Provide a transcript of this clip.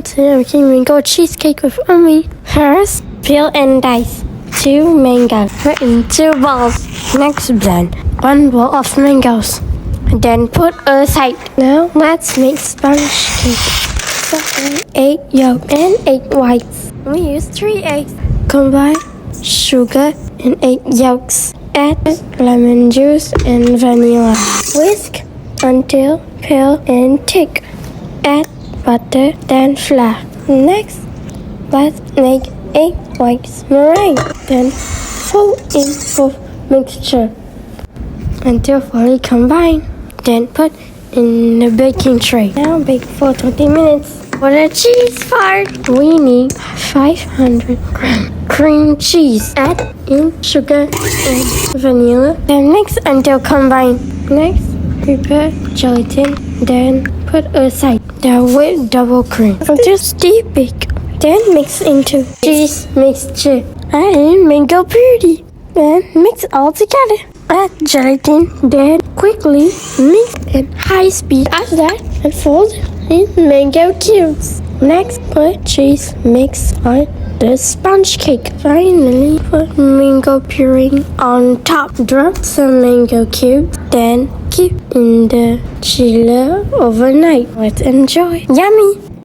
today I'm making mango cheesecake with Ummi. First, peel and dice 2 mangoes. Put in 2 bowls. Next, blend 1 bowl of mangoes. Then put aside. Now let's make sponge cake. So 8 yolks and 8 whites. We use 3 eggs. Combine sugar and 8 yolks. Add lemon juice and vanilla. Whisk until pale and thick. Add butter, then flour. Next, let's make 8 whites meringue. Then fold in both mixture until fully combined. Then put in the baking tray. Now bake for 20 minutes. For the cheese part, we need 500 grams cream cheese. Add in sugar and vanilla. Then mix until combined. Next, prepare gelatin. Then put aside. Then whip double cream until stay bake. Then mix into cheese mixture. Add in mango puree. Then mix all together. Add gelatin. Then quickly mix at high speed. After that, and fold in mango cubes. Next, put cheese mix on the sponge cake. Finally, put mango puree on top. Drop some mango cubes. Then keep in the chiller overnight. Let's enjoy. Yummy!